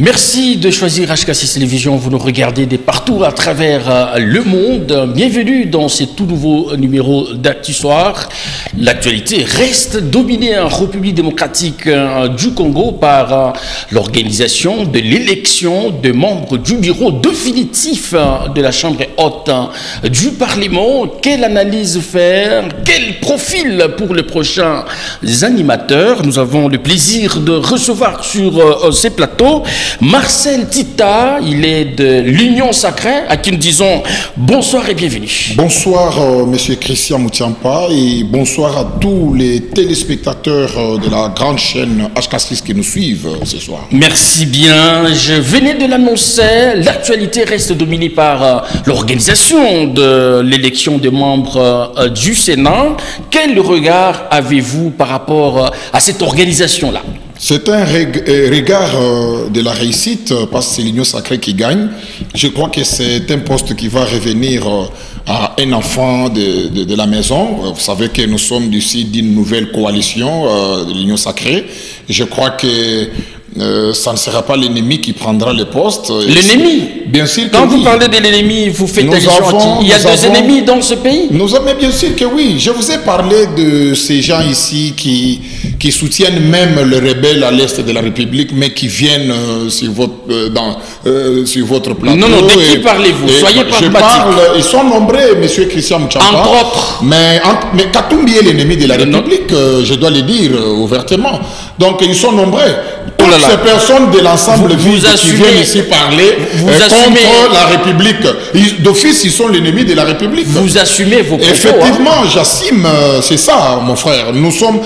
Merci de choisir HK6 Télévision. Vous nous regardez de partout à travers le monde. Bienvenue dans ce tout nouveau numéro d'Actu Soir. L'actualité reste dominée en République démocratique du Congo par l'organisation de l'élection de membres du bureau définitif de la Chambre haute du Parlement. Quelle analyse faire? Quel profil pour les prochains animateurs? Nous avons le plaisir de recevoir sur ces plateaux Marcel Tita, il est de l'Union Sacrée, à qui nous disons bonsoir et bienvenue. Bonsoir monsieur Christian Moutiampa et bonsoir à tous les téléspectateurs de la grande chaîne HK6 qui nous suivent ce soir. Merci bien, je venais de l'annoncer, l'actualité reste dominée par l'organisation de l'élection des membres du Sénat. Quel regard avez-vous par rapport à cette organisation-là? C'est un regard de la réussite parce que c'est l'Union Sacrée qui gagne. Je crois que c'est un poste qui va revenir à un enfant de la maison. Vous savez que nous sommes ici d'une nouvelle coalition de l'Union Sacrée. Je crois que ça ne sera pas l'ennemi qui prendra le poste. L'ennemi? Bien sûr que quand oui. Vous parlez de l'ennemi, vous faites allusion. Il y a des ennemis dans ce pays? Nous avons bien sûr que oui. Je vous ai parlé de ces gens ici qui soutiennent même le rebelle à l'est de la République, mais qui viennent sur votre plateau. Non, de qui parlez-vous? Soyez pragmatique. Ils sont nombreux, monsieur Christian Moutiampa. Entre autres. Mais Katumbi est l'ennemi de la République, je dois le dire ouvertement. Donc ils sont nombreux. Toutes ces personnes de l'ensemble qui viennent ici parler contre la République, d'office, ils sont l'ennemi de la République. Vous assumez vos propos. Effectivement, j'assume, c'est ça, mon frère. Nous sommes...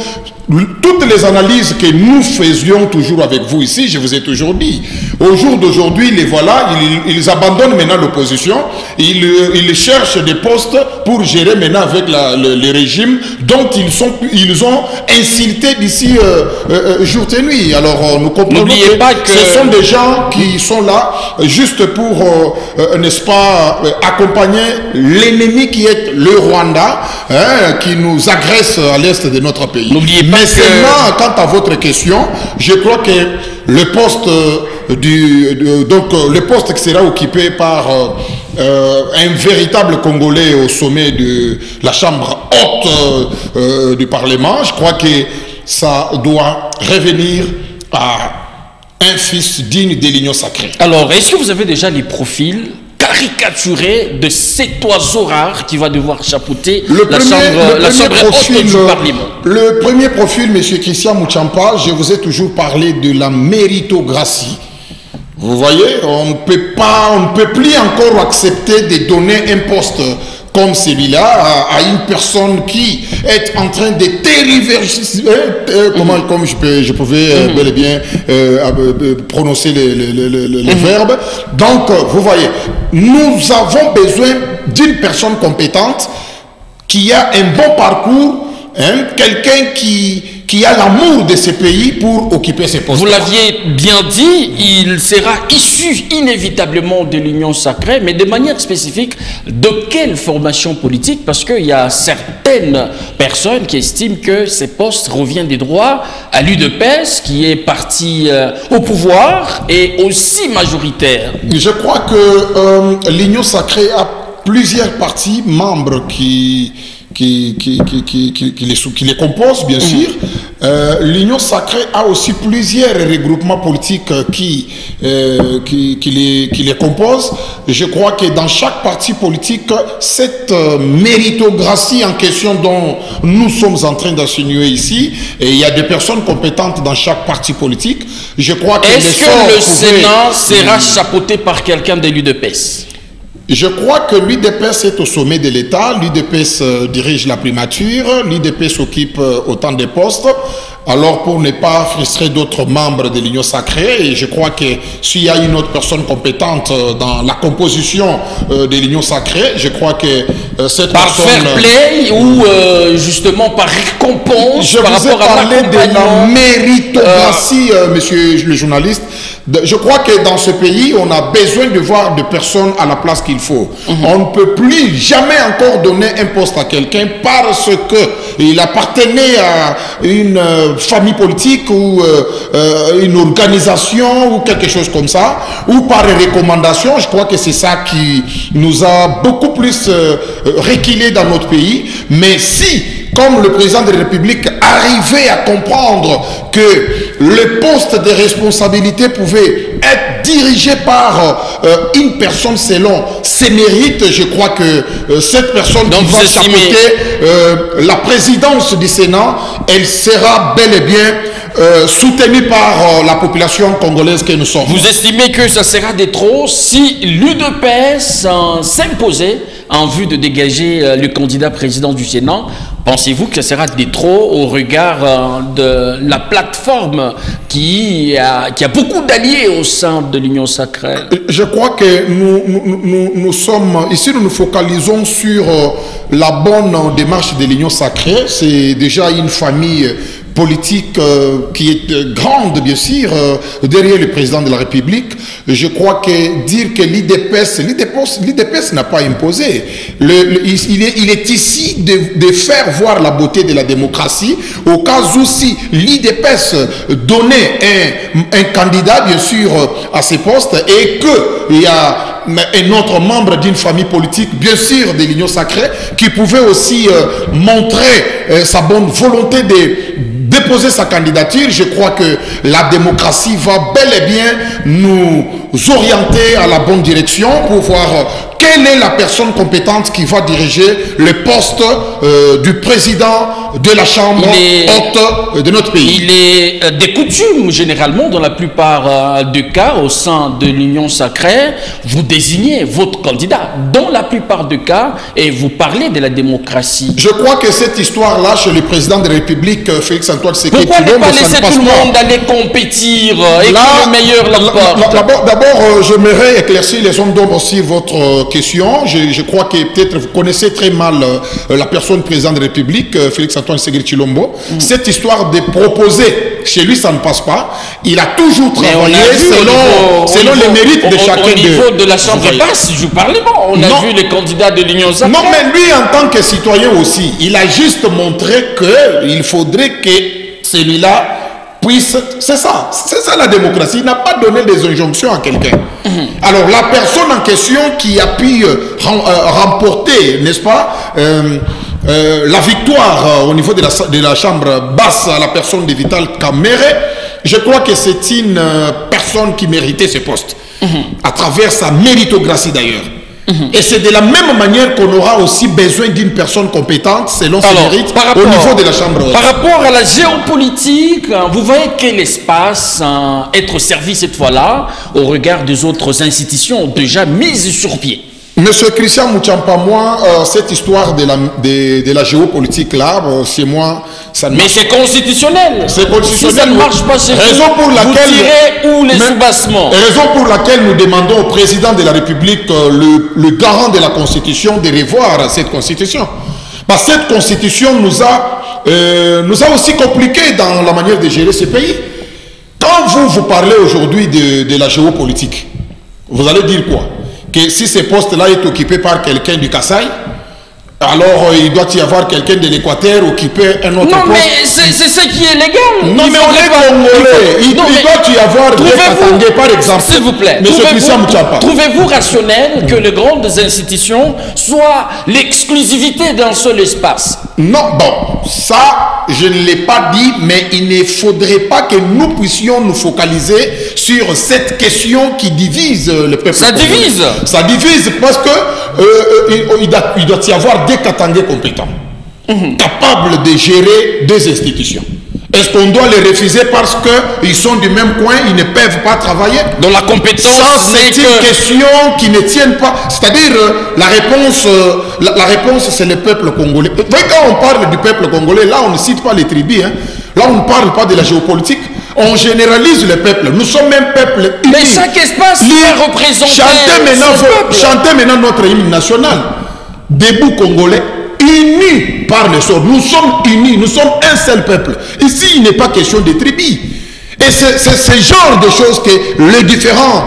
Toutes les analyses que nous faisions toujours avec vous ici, je vous ai toujours dit, au jour d'aujourd'hui, les voilà, ils abandonnent maintenant l'opposition, ils cherchent des postes pour gérer maintenant avec le régime dont ils ont insulté d'ici jour et nuit. Alors nous comprenons que ce sont des gens qui sont là juste pour, n'est-ce pas, accompagner l'ennemi qui est le Rwanda, qui nous agresse à l'est de notre pays. N'oubliez pas. Mais seulement, quant à votre question, je crois que le poste le poste qui sera occupé par un véritable Congolais au sommet de la Chambre haute du Parlement, je crois que ça doit revenir à un fils digne de l'Union Sacrée. Alors, est-ce que vous avez déjà les profils caricaturé de cet oiseau rare qui va devoir chapeauter la chambre haute du Parlement? Le premier profil, M. Christian Moutiampa, je vous ai toujours parlé de la méritocratie. Vous voyez, on ne peut plus encore accepter de donner un poste comme celui-là à une personne qui est en train de tergiverser, comme je pouvais bel et bien prononcer les verbes. Donc, vous voyez, nous avons besoin d'une personne compétente qui a un bon parcours, quelqu'un qui a l'amour de ce pays pour occuper ces postes. Vous l'aviez bien dit, il sera issu inévitablement de l'Union Sacrée, mais de manière spécifique, de quelle formation politique? Parce qu'il y a certaines personnes qui estiment que ces postes reviennent des droits à l'UDPS, qui est parti au pouvoir et aussi majoritaire. Je crois que l'Union Sacrée a plusieurs partis membres qui les composent, bien sûr. L'Union Sacrée a aussi plusieurs regroupements politiques qui les composent. Je crois que dans chaque parti politique, cette méritocratie en question dont nous sommes en train d'insinuer ici, et il y a des personnes compétentes dans chaque parti politique, je crois que... Est-ce que le Sénat sera chapeauté par quelqu'un de l'UDPS? Je crois que l'UDPS est au sommet de l'État, l'UDPS dirige la primature, l'UDPS occupe autant de postes. Alors pour ne pas frustrer d'autres membres de l'Union Sacrée, et je crois que s'il y a une autre personne compétente dans la composition de l'Union Sacrée, je crois que cette par personne... fair play ou justement par récompense? Je vous ai parlé de la méritocratie, monsieur le journaliste. Je crois que dans ce pays, on a besoin de voir des personnes à la place qu'il faut. On ne peut plus jamais encore donner un poste à quelqu'un parce qu'il appartenait à une famille politique ou une organisation ou quelque chose comme ça, ou par recommandation. Je crois que c'est ça qui nous a beaucoup plus reculé dans notre pays. Mais si, comme le président de la République arrivait à comprendre que le poste de responsabilité pouvait être dirigé par une personne selon ses mérites, je crois que cette personne qui va chapeauter la présidence du Sénat, elle sera bel et bien soutenue par la population congolaise que nous sommes. Vous estimez que ça sera des trop si l'UDPS s'imposait en vue de dégager le candidat président du Sénat? Pensez-vous que ça sera des trop au regard de la plateforme qui a beaucoup d'alliés au sein de l'Union sacrée? Je crois que nous sommes, ici nous nous focalisons sur la bonne démarche de l'Union sacrée. C'est déjà une famille politique qui est grande, bien sûr, derrière le président de la République. Je crois que dire que l'IDPS n'a pas imposé. Il est ici de faire voir la beauté de la démocratie, au cas où si l'IDPS donnait un candidat, bien sûr, à ces postes, et qu'il y a un autre membre d'une famille politique, bien sûr, de l'Union sacrée, qui pouvait aussi montrer sa bonne volonté de déposer sa candidature. Je crois que la démocratie va bel et bien nous orienter à la bonne direction pour voir quelle est la personne compétente qui va diriger le poste du président de la Chambre haute de notre pays. Il est des coutumes, généralement, dans la plupart des cas, au sein de l'Union sacrée, vous désignez votre candidat, dans la plupart des cas, et vous parlez de la démocratie. Je crois que cette histoire-là, chez le président de la République, Félix-Antoine Tshisekedi, pourquoi ne pas laisser tout le monde aller compétir et là, que le meilleur l'emporte? D'abord, j'aimerais éclaircir les hommes d'ombre sur votre question. Je crois que peut-être vous connaissez très mal la personne président de la République, Félix-Antoine Tshisekedi Tshilombo. Cette histoire de proposer, chez lui ça ne passe pas. Il a toujours travaillé selon les mérites de chacun d'eux. Au niveau de la Chambre basse du Parlement, on a vu les candidats de l'Union sacrée. Non, mais lui en tant que citoyen aussi, il a juste montré qu'il faudrait que celui-là puisse... C'est ça la démocratie. Il n'a pas donné des injonctions à quelqu'un. Alors la personne en question qui a pu remporter, n'est-ce pas, la victoire au niveau de la Chambre basse à la personne de Vital Kamerhe, je crois que c'est une personne qui méritait ce poste, à travers sa méritocratie d'ailleurs. Et c'est de la même manière qu'on aura aussi besoin d'une personne compétente selon ses mérites au niveau de la Chambre haute. Par rapport à la géopolitique, vous voyez quel espace être servi cette fois-là au regard des autres institutions déjà mises sur pied? Monsieur Christian Mouchampa, moi, cette histoire de la géopolitique là, c'est moi, ça ne marche pas. Mais c'est constitutionnel. C'est constitutionnel. Si ça ne marche pas, c'est raison pour laquelle vous tirez où les soubassements. Raison pour laquelle nous demandons au président de la République, le garant de la Constitution, de revoir cette Constitution. Parce que cette Constitution nous a aussi compliqué dans la manière de gérer ce pays. Quand vous parlez aujourd'hui de la géopolitique, vous allez dire quoi? Que si ce poste-là est occupé par quelqu'un du Kasaï, alors il doit y avoir quelqu'un de l'Équateur occuper un autre poste. Non, mais c'est ce qui est légal. Non, mais on est congolais. Il doit y avoir des Katangais, par exemple. S'il vous plaît, trouvez-vous rationnel que les grandes institutions soient l'exclusivité d'un seul espace? Non, bon, ça, je ne l'ai pas dit, mais il ne faudrait pas que nous puissions nous focaliser sur cette question qui divise le peuple. Ça divise. Ça divise parce que il doit y avoir des Katangais compétents, capables de gérer des institutions. Est-ce qu'on doit les refuser parce qu'ils sont du même coin, ils ne peuvent pas travailler? Donc la compétence, c'est une question qui ne tienne pas. C'est-à-dire, la réponse, c'est le peuple congolais. Vous voyez, quand on parle du peuple congolais, là, on ne cite pas les tribus. Hein. Là, on ne parle pas de la géopolitique. On généralise le peuple. Nous sommes un peuple uni. Mais chaque espace doit représenter chantez maintenant notre hymne national. Debout Congolais, unis par le sort. Nous sommes unis, nous sommes un seul peuple. Ici, il n'est pas question de tribus. Et c'est ce genre de choses que les différents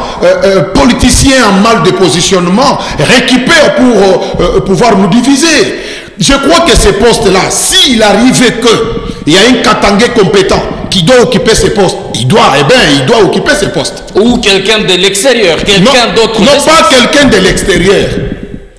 politiciens en mal de positionnement récupèrent pour pouvoir nous diviser. Je crois que ces postes-là, s'il arrivait que il y a un Katangé compétent qui doit occuper ses postes. Il doit occuper ses postes. Ou quelqu'un de l'extérieur, quelqu'un d'autre. Non, pas quelqu'un de l'extérieur.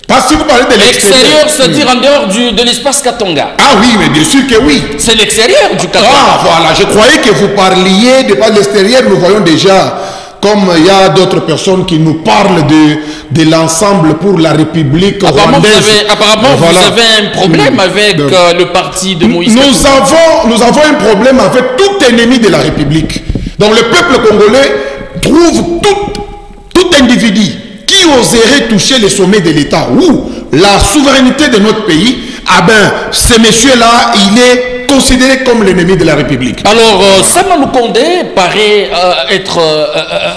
Parce que si vous parlez de l'extérieur. L'extérieur, c'est-à-dire en dehors de l'espace Katanga. Ah oui, mais bien sûr que oui. C'est l'extérieur du Katanga. Ah voilà, je croyais que vous parliez de pas de l'extérieur. Nous voyons déjà, comme il y a d'autres personnes qui nous parlent de l'ensemble pour la République rwandaise. Vous avez un problème avec le parti de Moïse. Nous avons un problème avec tout ennemi de la République. Donc le peuple congolais trouve tout individu qui oserait toucher les sommets de l'État ou la souveraineté de notre pays. Ah ben, ce monsieur-là, il est considéré comme l'ennemi de la République. Alors, Sama Lukonde paraît être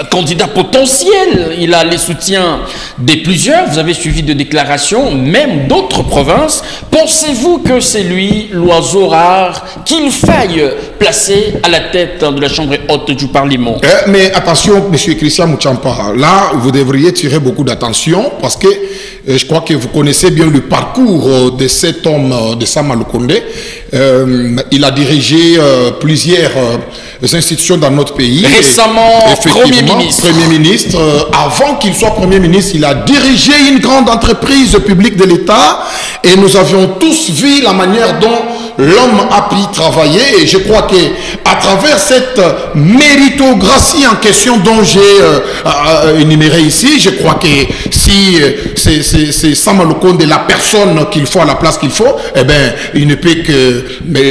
candidat potentiel. Il a les soutiens de plusieurs. Vous avez suivi de déclarations, même d'autres provinces. Pensez-vous que c'est lui, l'oiseau rare, qu'il faille placer à la tête de la Chambre haute du Parlement? Mais attention, M. Christian Muchampara, là, vous devriez tirer beaucoup d'attention parce que je crois que vous connaissez bien le parcours de cet homme, de Sama Lukonde. Il a dirigé plusieurs institutions dans notre pays. Récemment, Premier ministre. Avant qu'il soit Premier ministre, il a dirigé une grande entreprise publique de l'État et nous avions tous vu la manière dont l'homme a pu travailler. Et je crois qu'à travers cette méritocratie en question dont j'ai énuméré ici, je crois que si c'est Sama Lukonde la personne qu'il faut à la place qu'il faut, eh bien, il ne peut que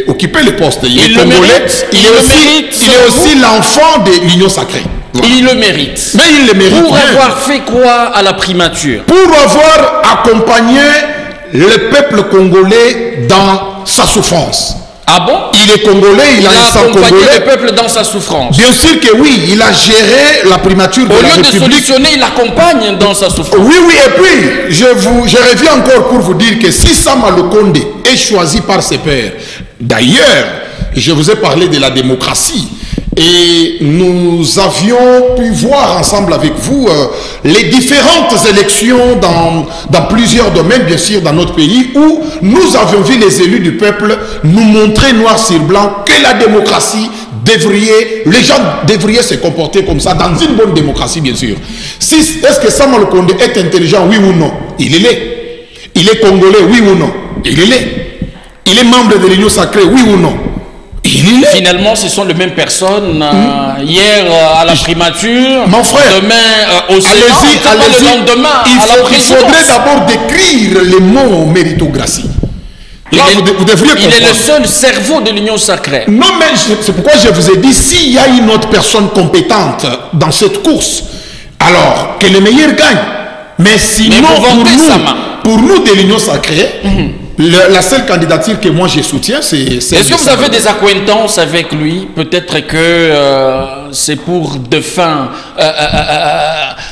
occuper le poste. Il est congolais. Il est aussi l'enfant de l'Union sacrée. Voilà. Il le mérite. Mais il le mérite. Pour avoir fait quoi à la primature? Pour avoir accompagné le peuple congolais dans sa souffrance. Ah bon? Il est congolais, il a un sang congolais. Le peuple dans sa souffrance. Bien sûr que oui, il a géré la primature de la République. Au lieu de solutionner, il accompagne dans sa souffrance. Oui, et puis, je reviens encore pour vous dire que si Sama Lukonde est choisi par ses pairs, d'ailleurs, je vous ai parlé de la démocratie, et nous avions pu voir ensemble avec vous les différentes élections dans plusieurs domaines, bien sûr, dans notre pays, où nous avions vu les élus du peuple nous montrer noir sur blanc que la démocratie les gens devraient se comporter comme ça, dans une bonne démocratie, bien sûr. Est-ce que Sama Lukonde est intelligent, oui ou non? Il l'est. Il est congolais, oui ou non? Il l'est. Il est membre de l'Union sacrée, oui ou non? Finalement, ce sont les mêmes personnes. Hier à la primature, mon frère, demain au Sénat, le lendemain à la présidence. Il faudrait d'abord décrire les mots méritocratie. Là, vous devriez comprendre. Il est le seul cerveau de l'Union sacrée. Non, mais c'est pourquoi je vous ai dit, s'il y a une autre personne compétente dans cette course, alors que le meilleur gagne. Mais sinon, pour nous de l'Union sacrée, la seule candidature que moi je soutiens, c'est... Est-ce que vous avez des acquaintances avec lui? Peut-être que c'est pour de fins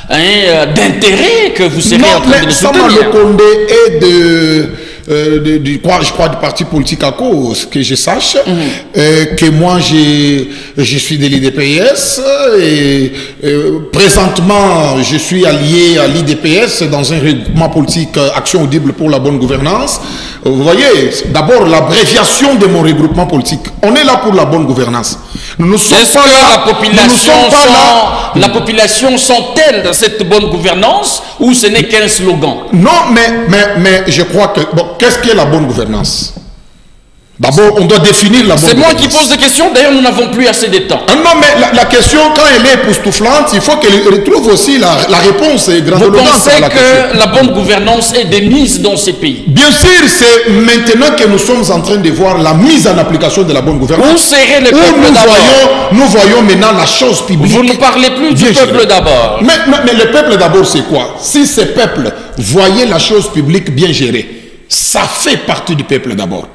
d'intérêt que vous serez en train de le soutenir. Sama Lukonde est je crois du parti politique à cause que je sache que moi je suis de l'IDPS et présentement je suis allié à l'IDPS dans un regroupement politique Action audible pour la bonne gouvernance. Vous voyez, d'abord l'abréviation de mon regroupement politique. On est là pour la bonne gouvernance. Nous ne sommes pas là. La population sent-elle dans cette bonne gouvernance ou ce n'est qu'un slogan? Non, mais je crois que... Bon, qu'est-ce qu'est la bonne gouvernance? D'abord, on doit définir la bonne gouvernance. C'est moi qui pose des questions, d'ailleurs nous n'avons plus assez de temps. Non, mais la question, quand elle est époustouflante, il faut qu'elle retrouve aussi la réponse grandiloquente. Vous pensez que la bonne gouvernance est de mise dans ces pays? Bien sûr, c'est maintenant que nous sommes en train de voir la mise en application de la bonne gouvernance. Où serait le peuple d'abord? Nous voyons maintenant la chose publique. Vous ne parlez plus du peuple d'abord. Mais le peuple d'abord, c'est quoi? Si ce peuple voyait la chose publique bien gérée, ça fait partie du peuple d'abord.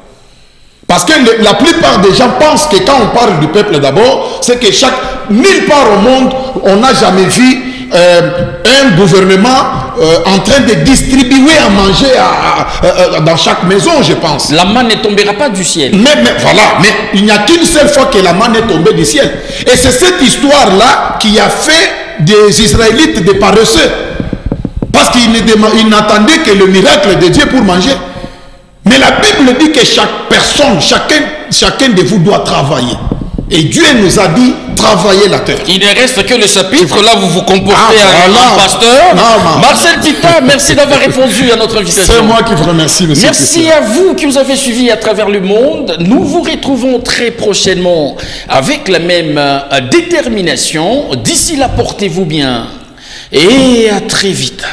Parce que la plupart des gens pensent que quand on parle du peuple d'abord, c'est que nulle part au monde, on n'a jamais vu un gouvernement en train de distribuer à manger dans chaque maison, je pense. La main ne tombera pas du ciel. Mais il n'y a qu'une seule fois que la main est tombée du ciel. Et c'est cette histoire-là qui a fait des Israélites des paresseux. Parce qu'ils n'attendaient que le miracle de Dieu pour manger. Mais la Bible dit que chaque personne, chacun chacun de vous doit travailler. Et Dieu nous a dit, travailler la terre. Il ne reste que le chapitre, là vous vous comportez en pasteur. Marcel Tita, merci d'avoir répondu à notre invitation. C'est moi qui vous remercie, monsieur. Merci à vous qui nous avez suivis à travers le monde. Nous vous retrouvons très prochainement avec la même détermination. D'ici là, portez-vous bien et à très vite.